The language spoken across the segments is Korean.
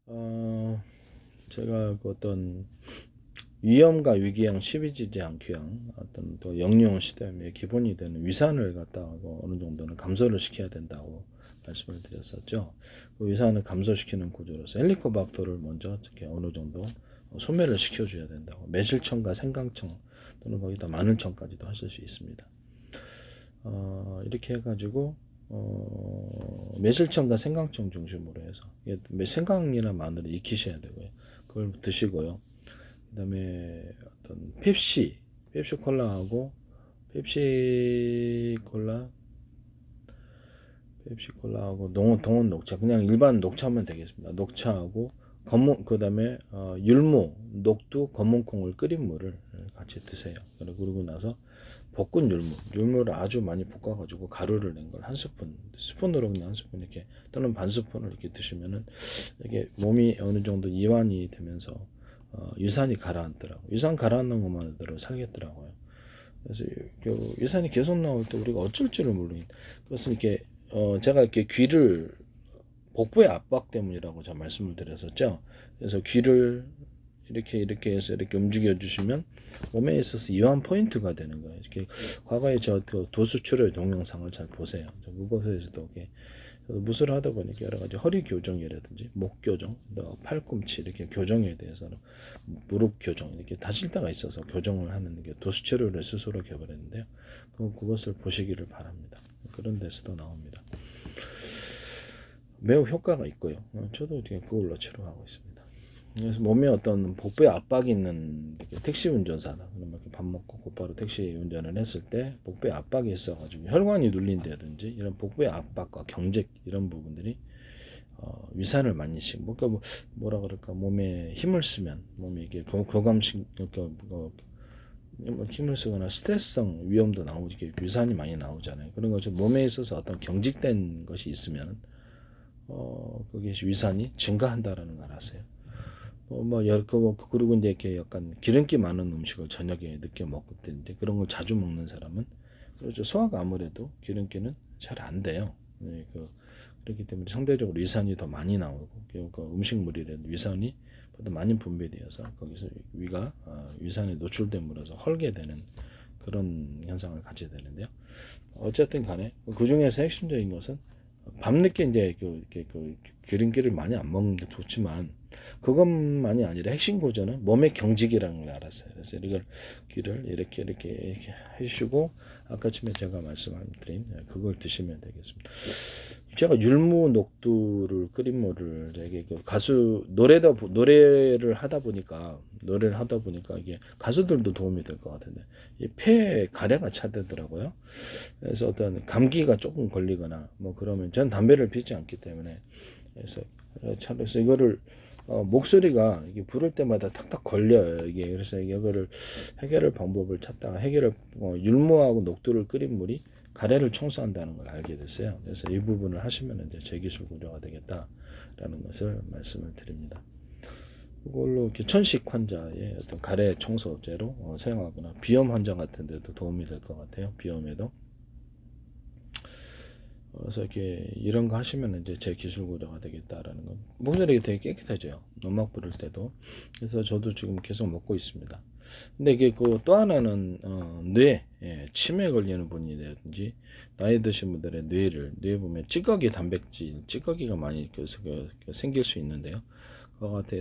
어, 제가 그 어떤 위험과 위기양, 시비지지양, 귀양, 어떤 또 영유형 시스템의 기본이 되는 위산을 갖다가 어느 정도는 감소를 시켜야 된다고 말씀을 드렸었죠. 그 위산을 감소시키는 구조로서 헬리코박터를 먼저 이렇게 어느 정도 소멸을 시켜줘야 된다고. 매실청과 생강청 또는 거기다 마늘청까지도 하실 수 있습니다. 이렇게 해가지고 매실청과 생강청 중심으로 해서 생강이나 마늘을 익히셔야 되고요. 그걸 드시고요. 그다음에 어떤 펩시콜라하고 펩시콜라 펩시콜라하고 동원 녹차 그냥 일반 녹차면 되겠습니다. 녹차하고 그다음에 율무, 녹두, 검은콩을 끓인 물을 같이 드세요. 그러고 나서 볶은 율무를 아주 많이 볶아가지고 가루를 낸 걸 한 스푼으로 그냥 한 스푼 이렇게 또는 반 스푼을 이렇게 드시면은 이게 몸이 어느 정도 이완이 되면서 유산이 가라앉더라고. 유산 가라앉는 것만으로 살겠더라고요. 그래서 유산이 계속 나올 때 우리가 어쩔 줄을 모르는. 그것은 이렇게 제가 이렇게 귀를 복부의 압박 때문이라고 제가 말씀을 드렸었죠. 그래서 귀를 이렇게 해서 이렇게 움직여 주시면 몸에 있어서 이완 포인트가 되는 거예요. 이렇게 과거에 저 도수출혈 동영상을 잘 보세요. 그곳에서도 이렇게 무술 하다 보니까 여러 가지 허리 교정이라든지 목 교정, 팔꿈치 이렇게 교정에 대해서는 무릎 교정 이렇게 다칠 때가 있어서 교정을 하는 게 도수치료를 스스로 개발했는데요. 그것을 보시기를 바랍니다. 그런 데서도 나옵니다. 매우 효과가 있고요. 저도 그걸로 치료하고 있습니다. 그래서 몸에 어떤 복부에 압박이 있는 택시 운전사나 그러면 밥 먹고 곧바로 택시 운전을 했을 때 복부에 압박이 있어가지고 혈관이 눌린다든지 이런 복부의 압박과 경직 이런 부분들이 위산을 많이 그러니까 뭐라 그럴까 몸에 힘을 쓰면 몸에 이게 교감식 그러니까 힘을 쓰거나 스트레스성 위험도 나오지 위산이 많이 나오잖아요. 그런 것이 몸에 있어서 어떤 경직된 것이 있으면 그게 위산이 증가한다라는 걸 아세요. 그리고 이제 이렇게 약간 기름기 많은 음식을 저녁에 늦게 먹을 때인데 그런 걸 자주 먹는 사람은 그렇죠. 소화가 아무래도 기름기는 잘 안 돼요. 네, 그렇기 때문에 상대적으로 위산이 더 많이 나오고 그 음식물이라도 위산이 보다 많이 분비되어서 거기서 위가 위산에 노출됨으로써 헐게 되는 그런 현상을 갖게 되는데요. 어쨌든 간에 그 중에서 핵심적인 것은 밤늦게 이제 기름기를 많이 안 먹는 게 좋지만 그것만이 아니라 핵심 구조는 몸의 경직이라는 걸 알았어요. 그래서 이걸 귀를 이렇게 해주시고 아까쯤에 제가 말씀드린 그걸 드시면 되겠습니다. 제가 율무 녹두를 끓인 물을 되게 노래를 하다 보니까 이게 가수들도 도움이 될 것 같은데 이 폐에 가래가 차되더라고요. 그래서 어떤 감기가 조금 걸리거나 뭐 그러면 전 담배를 피지 않기 때문에 그래서 이거를 목소리가 이게 부를 때마다 탁탁 걸려요. 이게 그래서 이거를 해결할 방법을 찾다가 율무하고 녹두를 끓인 물이 가래를 청소한다는 걸 알게 됐어요. 그래서 이 부분을 하시면 이제 재기술 구조가 되겠다라는 것을 말씀을 드립니다. 그걸로 이렇게 천식 환자의 어떤 가래 청소제로 사용하거나 비염 환자 같은 데도 도움이 될 것 같아요. 비염에도. 그래서 이렇게 이런 거 하시면 이제 제 기술 구조가 되겠다라는 건 목소리가 되게 깨끗해져요. 음악 부를 때도. 그래서 저도 지금 계속 먹고 있습니다. 근데 이게 또 하나는 치매에 걸리는 분이라든지 나이 드신 분들의 뇌에 보면 찌꺼기가 많이 생길 수 있는데요. 그거 같아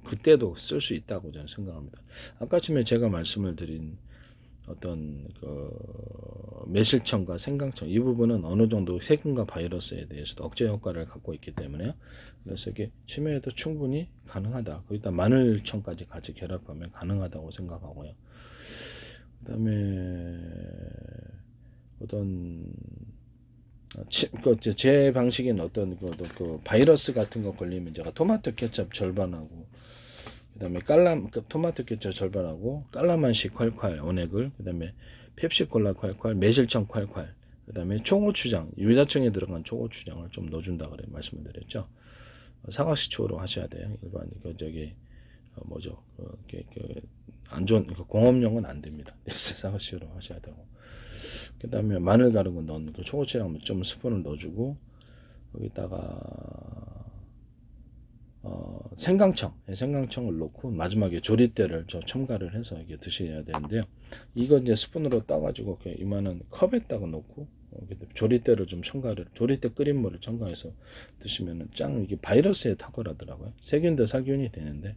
그때도 쓸 수 있다고 저는 생각합니다. 아까쯤에 제가 말씀을 드린 어떤 매실청과 생강청 이 부분은 어느 정도 세균과 바이러스에 대해서도 억제 효과를 갖고 있기 때문에요. 그래서 이게 치매에도 충분히 가능하다. 거기다 마늘청까지 같이 결합하면 가능하다고 생각하고요. 그다음에 어떤 제 방식인 어떤 그 바이러스 같은 거 걸리면 제가 토마토 케첩 절반하고 그다음에 토마토 케첩 절반하고 깔라만시 콸콸 원액을 그다음에 펩시콜라 콸콸 매실청 콸콸 그다음에 초고추장 유자청에 들어간 초고추장을 좀 넣어준다 그래 말씀을 드렸죠. 사각식초로 하셔야 돼요. 일반 뭐죠 안 좋은 공업용은 안 됩니다. 사각식초로 하셔야 되고 그다음에 마늘 가루고 넣는 초고추장 좀 스푼을 넣어주고 거기다가 생강청을 넣고 마지막에 조리대를 첨가를 해서 이게 드셔야 되는데요. 이거 이제 스푼으로 떠가지고 이만한 컵에다가 넣고 조리대를 좀 첨가를, 조리대 끓인 물을 첨가해서 드시면은 짱, 이게 바이러스에 탁월하더라고요. 세균도 살균이 되는데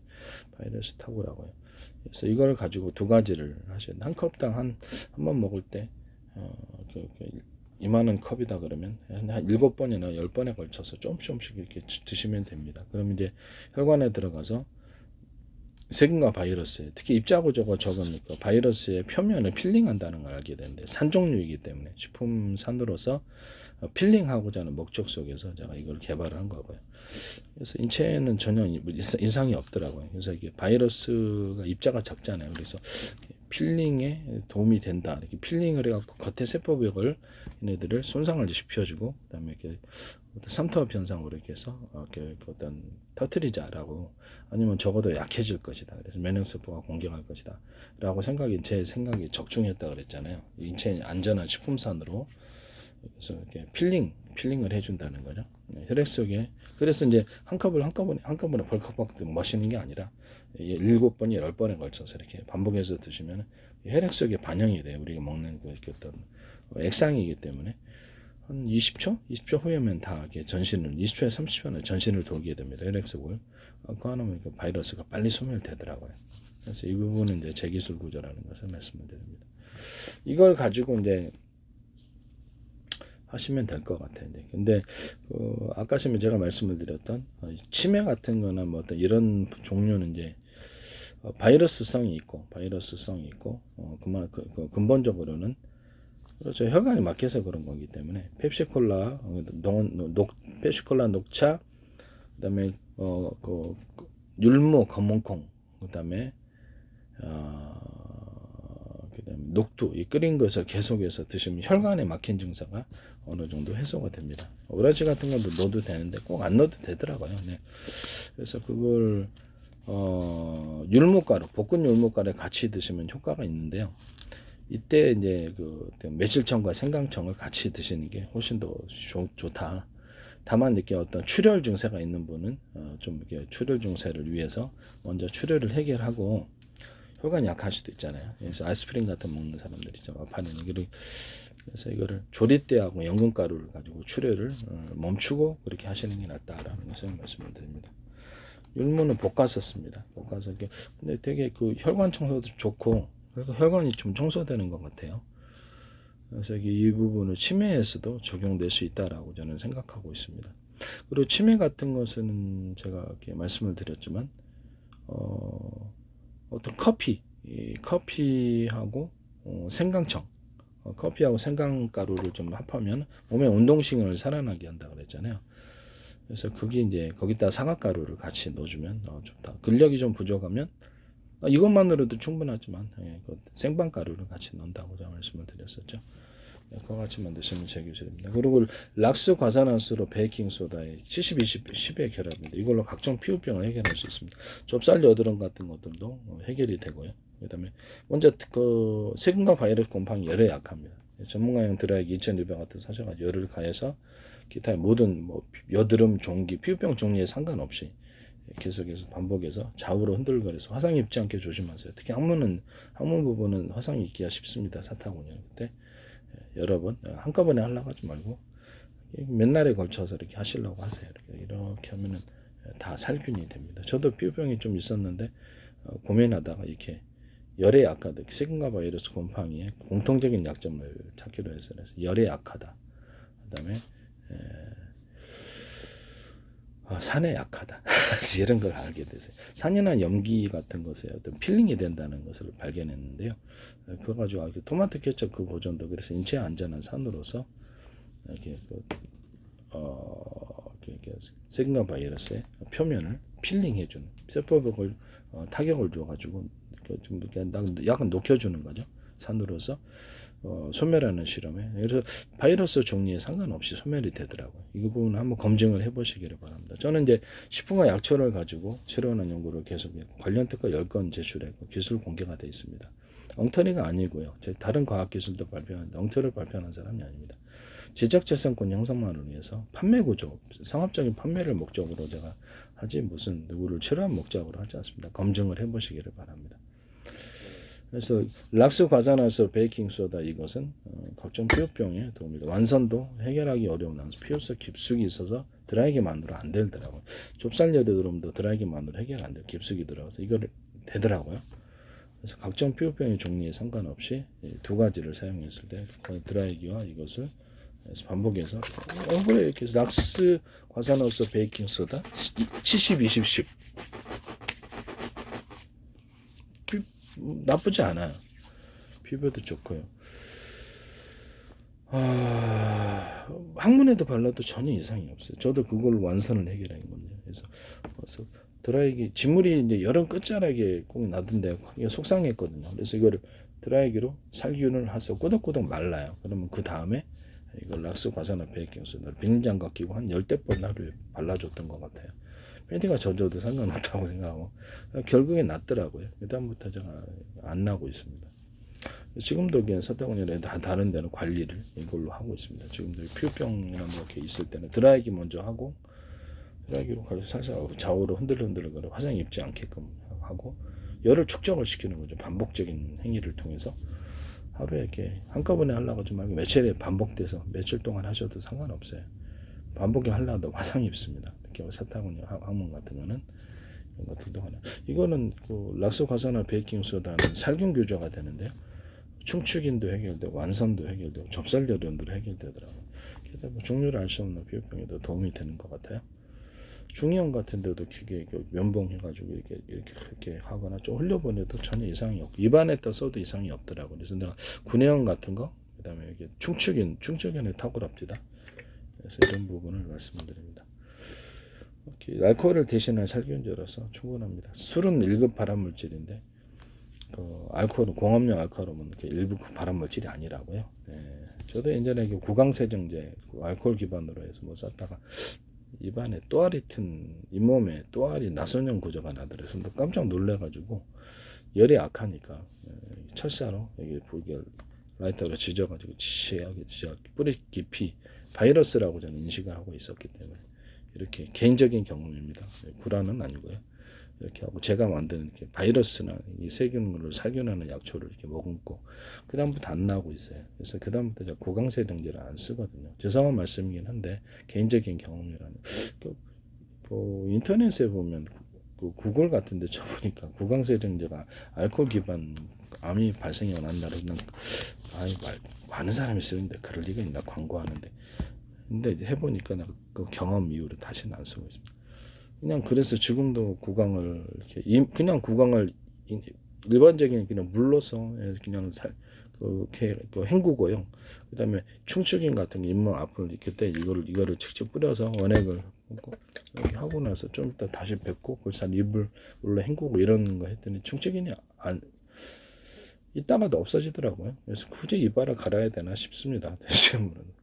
바이러스 탁월하고요. 그래서 이걸 가지고 두 가지를 하셔야 돼요. 한 컵당 한 번 먹을 때 이만한 컵이다 그러면 한 7번이나 10번에 걸쳐서 조금씩 이렇게 드시면 됩니다. 그럼 이제 혈관에 들어가서 세균과 바이러스, 특히 입자구조가 적으니까 바이러스의 표면을 필링한다는 걸 알게 되는데, 산 종류이기 때문에 식품산으로서 필링하고자 하는 목적 속에서 제가 이걸 개발한 거고요. 그래서 인체에는 전혀 이상이 없더라고요. 그래서 이게 바이러스가 입자가 작잖아요. 그래서 필링에 도움이 된다. 이렇게 필링을 해갖고 겉에 세포벽을 얘네들을 손상을 시켜주고, 그다음에 이렇게 삼투압 현상으로 이렇게 해서 이렇게 어떤 터트리자라고, 아니면 적어도 약해질 것이다. 그래서 면역세포가 공격할 것이다라고 제 생각이 적중했다 그랬잖아요. 인체 안전한 식품산으로. 그래서 이렇게 필링을 해준다는 거죠. 혈액 속에. 그래서 이제 한꺼번에 벌컥벌컥 마시는 게 아니라 7번, 10번에 걸쳐서 이렇게 반복해서 드시면 혈액 속에 반영이 돼요. 우리가 먹는 그 어떤 액상이기 때문에 한 20초 후에면 다 이렇게 20초에 30초는 전신을 돌게 됩니다. 혈액 속을. 그거 하면 그 바이러스가 빨리 소멸되더라고요. 그래서 이 부분은 이제 제기술 구조라는 것을 말씀을 드립니다. 이걸 가지고 이제 하시면 될 것 같아요. 근데 아까 전에 제가 말씀을 드렸던 치매 같은 거나 뭐 어떤 이런 종류는 이제 바이러스성이 있고 근본적으로는 그렇죠. 혈관이 막혀서 그런 거기 때문에 펩시콜라 녹차, 그다음에 율무 검은콩, 그다음에 녹두, 이 끓인 것을 계속해서 드시면 혈관에 막힌 증상가 어느 정도 해소가 됩니다. 오라지 같은 것도 넣어도 되는데 꼭 안 넣어도 되더라고요. 네. 그래서 그걸 율무가루, 볶은 율무가루에 같이 드시면 효과가 있는데요. 이때 이제 그 매실청과 생강청을 같이 드시는 게 훨씬 더 좋다. 다만 이렇게 어떤 출혈 증세가 있는 분은 좀 이렇게 출혈 증세를 위해서 먼저 출혈을 해결하고, 혈관이 약할 수도 있잖아요. 그래서 아스피린 같은 먹는 사람들 있죠. 아파하는. 그래서 이거를 조리대하고 연근가루를 가지고 출혈을 멈추고 그렇게 하시는 게 낫다라는 것을 말씀을 드립니다. 율무는 볶아서 씁니다. 볶아서. 근데 되게 그 혈관 청소도 좋고, 그리고 혈관이 좀 청소되는 것 같아요. 그래서 이 부분은 치매에서도 적용될 수 있다라고 저는 생각하고 있습니다. 그리고 치매 같은 것은 제가 이렇게 말씀을 드렸지만, 어떤 커피하고 생강청, 커피하고 생강가루를 좀 합하면 몸의 운동신경을 살아나게 한다 그랬잖아요. 그래서 그게 이제 거기다 사과가루를 같이 넣어주면 좋다. 근력이 좀 부족하면 이것만으로도 충분하지만 그 생강가루를 같이 넣는다고 제가 말씀을 드렸었죠. 그거 같이 만드시면 제기술입니다. 그리고 락스 과산화수로 베이킹소다에 70, 20, 10의 결합인데 이걸로 각종 피부병을 해결할 수 있습니다. 좁쌀 여드름 같은 것들도 해결이 되고요. 그 다음에 먼저 그 세균과 바이러스 곰팡이 열에 약합니다. 전문가용 드라이기 2200 같은 사셔가 열을 가해서 기타의 모든 뭐 여드름 종기, 피부병 종류에 상관없이 계속해서 반복해서 좌우로 흔들거려서 화상 입지 않게 조심하세요. 특히 항문 부분은 화상이 있기가 쉽습니다. 사타구니는. 그때 여러 번 한꺼번에 하려고 하지 말고 몇 날에 걸쳐서 이렇게 하시려고 하세요. 이렇게 하면은 다 살균이 됩니다. 저도 피부병이 좀 있었는데 고민하다가 이렇게 열에 약하다, 세균과 바이러스 곰팡이의 공통적인 약점을 찾기로 해서 열에 약하다. 그다음에 산에 약하다. 이런 걸 알게 되세요. 산이나 염기 같은 것에 어떤 필링이 된다는 것을 발견했는데요. 그거 가지고 토마토 케첩 그 보존도 그래서 인체에 안전한 산으로서 이렇게 세균과 바이러스의 표면을 필링해주는 세포벽을 타격을 줘가지고 좀 약간 녹여주는 거죠. 산으로서 소멸하는 실험에. 그래서 바이러스 종류에 상관없이 소멸이 되더라고요. 이 부분은 한번 검증을 해보시기를 바랍니다. 저는 이제 식품과 약초를 가지고 실험한 연구를 계속했고 관련 특허 10건 제출했고 기술 공개가 되어 있습니다. 엉터리가 아니고요. 다른 과학기술도 발표하는데 엉터리를 발표하는 사람이 아닙니다. 지적재산권 형성만을 위해서 판매 구조, 상업적인 판매를 목적으로 제가 하지 무슨 누구를 치료한 목적으로 하지 않습니다. 검증을 해보시기를 바랍니다. 그래서 락스 과산화수 베이킹소다 이것은 각종 피부병에 도움이 됩니다. 완선도 해결하기 어려운 피부서 깊숙이 있어서 드라이기만으로 안 되더라고요. 좁쌀여드름도 드라이기만으로 해결 안 돼요. 깊숙이 들어가서 이걸 되더라고요. 그래서 각종 피부병의 종류에 상관없이 두 가지를 사용했을 때 드라이기와 이것을 반복해서 그래 이렇게 락스 과산화수 베이킹소다 70, 20, 10 나쁘지 않아요. 피부에도 좋고요. 항문에도 발라도 전혀 이상이 없어요. 저도 그걸로 완선을 해결한 건데요. 그래서 드라이기 진물이 이제 여름 끝자락에 꼭 나던데 속상했거든요. 그래서 이거를 드라이기로 살균을 해서 꼬덕꼬덕 말라요. 그러면 그 다음에 이걸 락스 과산화 베이킹소다를 비닐장갑 끼고 한 10대 하루에 발라줬던 것 같아요. 팬티가 젖어도 상관없다고 생각하고 결국에 낫더라고요. 그다음부터 제가 안 나고 있습니다. 지금도 그냥 사타구니에 다 다른 데는 관리를 이걸로 하고 있습니다. 지금도 피부병이나 뭐 이렇게 있을 때는 드라이기 먼저 하고 드라이기로 살살 좌우로 흔들흔들 거려 화상 입지 않게끔 하고 열을 축적을 시키는 거죠. 반복적인 행위를 통해서 하루에 이렇게 한꺼번에 하려고 하지 말고 며칠에 반복돼서 며칠 동안 하셔도 상관없어요. 반복에 하려도 화상이 입습니다. 특히 사타구니 항문 같은 거는 이런 것들도 하나. 이거는 그 락스 과산화 베이킹소다는 살균 규제가 되는데요. 충축인도 해결되고 완선도 해결되고 접살열염도 해결되더라고요. 그래서 뭐 종류를 알 수 없는 피부병에도 도움이 되는 것 같아요. 중이염 같은 데도 기계 면봉해가지고 이렇게 하거나 좀 흘려보내도 전혀 이상이 없고 입안에다 써도 이상이 없더라고요. 그래서 내가 구내염 같은 거, 그다음에 이게 충축인에 탁월합니다. 그래서 이런 부분을 말씀드립니다. 알코올을 대신할 살균제로서 충분합니다. 술은 1급 발암물질인데 알코올은 공업용 알코올은 1급 발암물질이 아니라고요. 네. 저도 예전에 구강세정제 알코올 기반으로 해서 뭐 썼다가 입안에 또알이 튼 잇몸에 또알이 나선형 구조가 나더라고요. 깜짝 놀래가지고 열이 약하니까 철사로 여기 불결 라이터로 지져가지고 지하게 뿌리 깊이 바이러스라고 저는 인식을 하고 있었기 때문에 이렇게 개인적인 경험입니다. 불안은 아니고요. 이렇게 하고 제가 만드는 이렇게 바이러스나 이 세균을 살균하는 약초를 이렇게 머금고 그 다음부터 안 나오고 있어요. 그래서 그 다음부터 제가 구강세정제를 안 쓰거든요. 죄송한 말씀이긴 한데 개인적인 경험이라는. 인터넷에 보면 구글 같은 데 쳐보니까 구강세정제가 알코올 기반 암이 발생이 원한다는 많은 사람이 쓰는데 그럴 리가 있나 광고하는데. 근데 해보니까 그 경험 이후로 다시는 안 쓰고 있습니다. 그냥 그래서 지금도 구강을 이렇게 그냥 구강을 일반적인 그냥 물로서 그냥 헹구고요. 그다음에 충축인 같은 게 잇몸 앞을 그때 이거를 직접 뿌려서 원액을 이렇게 하고 나서 좀 이따 다시 뱉고 그걸 입을 물로 헹구고 이런 거 했더니 충축인이 안 이따가도 없어지더라고요. 그래서 굳이 이빨을 갈아야 되나 싶습니다. 지금으로는.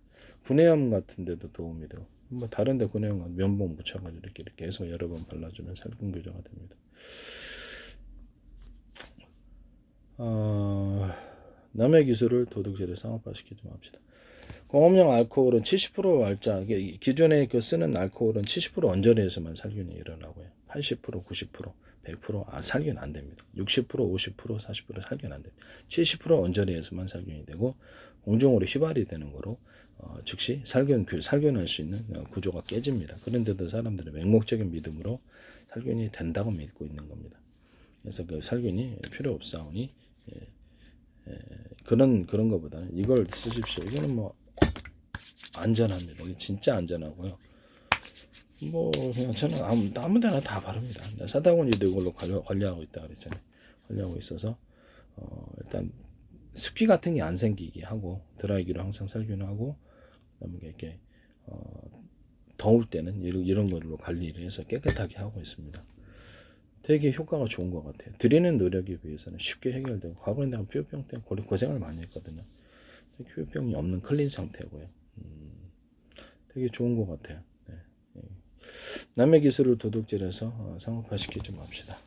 구내염 같은 데도 도움이 되고 뭐 다른 데 구내염 면봉 묻혀가지고 이렇게 해서 여러 번 발라주면 살균 교정가 됩니다. 남의 기술을 도둑질에 상업화시키지 맙시다. 공업용 알코올은 70% 알짜 기존에 쓰는 알코올은 70% 언저리에서만 살균이 일어나고요. 80%, 90%, 100% 살균 안 됩니다. 60%, 50%, 40% 살균 안 됩니다. 70% 언저리에서만 살균이 되고 공중으로 휘발이 되는 거로 즉시 살균할 수 있는 구조가 깨집니다. 그런데도 사람들은 맹목적인 믿음으로 살균이 된다고 믿고 있는 겁니다. 그래서 그 살균이 필요 없사오니 그런 것보다는 이걸 쓰십시오. 이거는 뭐 안전합니다. 이게 진짜 안전하고요. 뭐 그냥 저는 아무데나 다 바릅니다. 사다구니도 이걸로 관리하고 있다 그랬잖아요. 관리하고 있어서 일단 습기 같은 게 안 생기게 하고 드라이기로 항상 살균하고 그다음에 이렇게 더울 때는 이런 걸로 관리를 해서 깨끗하게 하고 있습니다. 되게 효과가 좋은 것 같아요. 드리는 노력에 비해서는 쉽게 해결되고 과거에 내가 피부병 때문에 고생을 많이 했거든요. 피부병이 없는 클린 상태고요. 되게 좋은 것 같아요. 네. 남의 기술을 도둑질해서 상업화시키지 맙시다.